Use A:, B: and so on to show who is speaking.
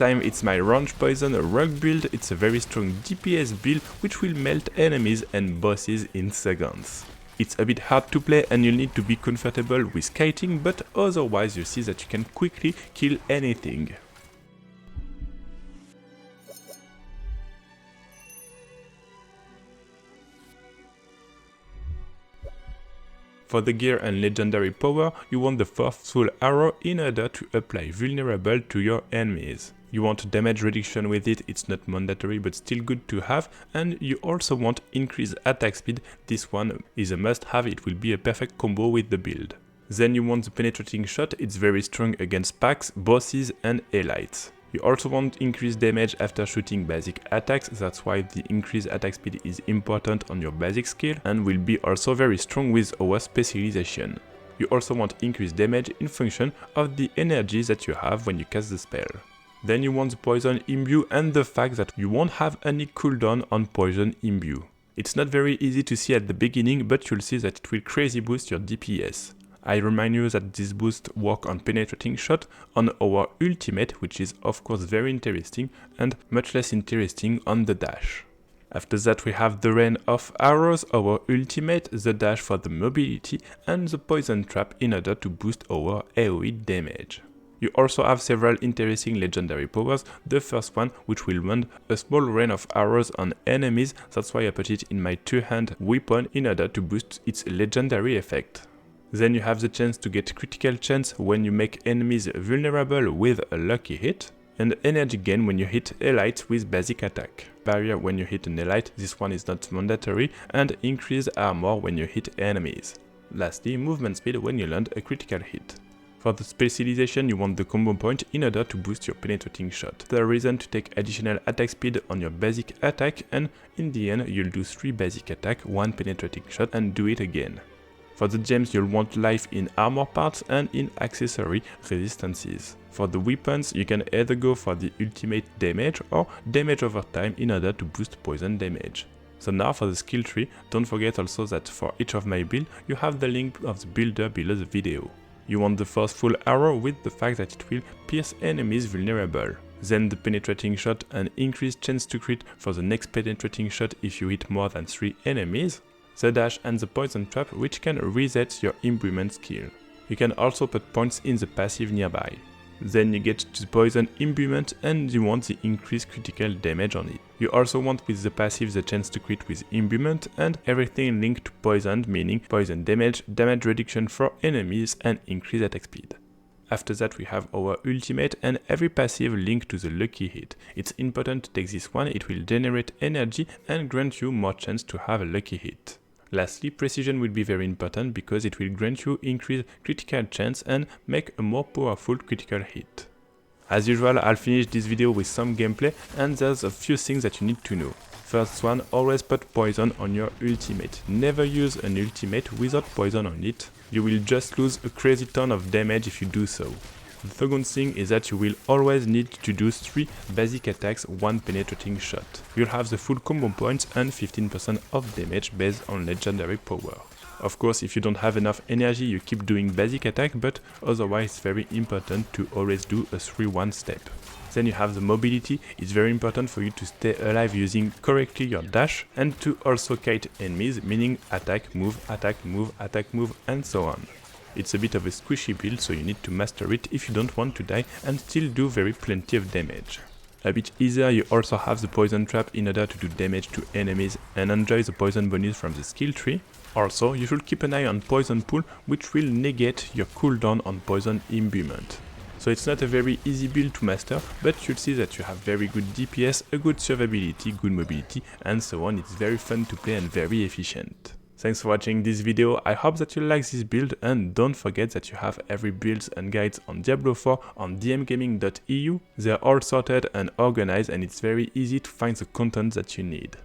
A: Time it's my range poison rogue build. It's a very strong DPS build which will melt enemies and bosses in seconds. It's a bit hard to play and you'll need to be comfortable with kiting, but otherwise you see that you can quickly kill anything. For the gear and legendary power, you want the forceful arrow in order to apply vulnerable to your enemies. You want damage reduction with it, it's not mandatory but still good to have, and you also want increased attack speed. This one is a must have, it will be a perfect combo with the build. Then you want the penetrating shot, it's very strong against packs, bosses and elites. You also want increased damage after shooting basic attacks, that's why the increased attack speed is important on your basic skill and will be also very strong with our specialization. You also want increased damage in function of the energy that you have when you cast the spell. Then you want the poison imbue and the fact that you won't have any cooldown on poison imbue. It's not very easy to see at the beginning, but you'll see that it will crazy boost your DPS. I remind you that this boost works on penetrating shot on our ultimate, which is of course very interesting and much less interesting on the dash. After that we have the rain of arrows, our ultimate, the dash for the mobility and the poison trap in order to boost our AoE damage. You also have several interesting legendary powers, the first one which will run a small rain of arrows on enemies, that's why I put it in my two-hand weapon in order to boost its legendary effect. Then you have the chance to get critical chance when you make enemies vulnerable with a lucky hit, and energy gain when you hit elites with basic attack. Barrier when you hit an elite, this one is not mandatory, and increase armor when you hit enemies. Lastly, movement speed when you land a critical hit. For the specialization you want the combo point in order to boost your penetrating shot. The reason to take additional attack speed on your basic attack, and in the end you'll do 3 basic attack, 1 penetrating shot and do it again. For the gems you'll want life in armor parts and in accessory resistances. For the weapons you can either go for the ultimate damage or damage over time in order to boost poison damage. So now for the skill tree, don't forget also that for each of my build you have the link of the builder below the video. You want the forceful arrow with the fact that it will pierce enemies vulnerable. Then the penetrating shot and increased chance to crit for the next penetrating shot if you hit more than 3 enemies. The dash and the poison trap which can reset your imbuement skill. You can also put points in the passive nearby. Then you get to the poison imbuement and you want the increased critical damage on it. You also want with the passive the chance to crit with imbuement and everything linked to poison, meaning poison damage, damage reduction for enemies and increased attack speed. After that we have our ultimate and every passive linked to the lucky hit. It's important to take this one, it will generate energy and grant you more chance to have a lucky hit. Lastly, precision will be very important because it will grant you increased critical chance and make a more powerful critical hit. As usual, I'll finish this video with some gameplay and there's a few things that you need to know. First one, always put poison on your ultimate. Never use an ultimate without poison on it. You will just lose a crazy ton of damage if you do so. The second thing is that you will always need to do 3 basic attacks, 1 penetrating shot. You'll have the full combo points and 15% of damage based on legendary power. Of course, if you don't have enough energy, you keep doing basic attack, but otherwise it's very important to always do a 3-1 step. Then you have the mobility. It's very important for you to stay alive using correctly your dash and to also kite enemies, meaning attack, move, and so on. It's a bit of a squishy build, so you need to master it if you don't want to die and still do very plenty of damage. A bit easier, you also have the poison trap in order to do damage to enemies and enjoy the poison bonus from the skill tree. Also, you should keep an eye on poison pool, which will negate your cooldown on poison imbuement. So it's not a very easy build to master, but you'll see that you have very good DPS, a good survivability, good mobility, and so on. It's very fun to play and very efficient. Thanks for watching this video, I hope that you like this build and don't forget that you have every builds and guides on Diablo 4 on dmgaming.eu. They are all sorted and organized and it's very easy to find the content that you need.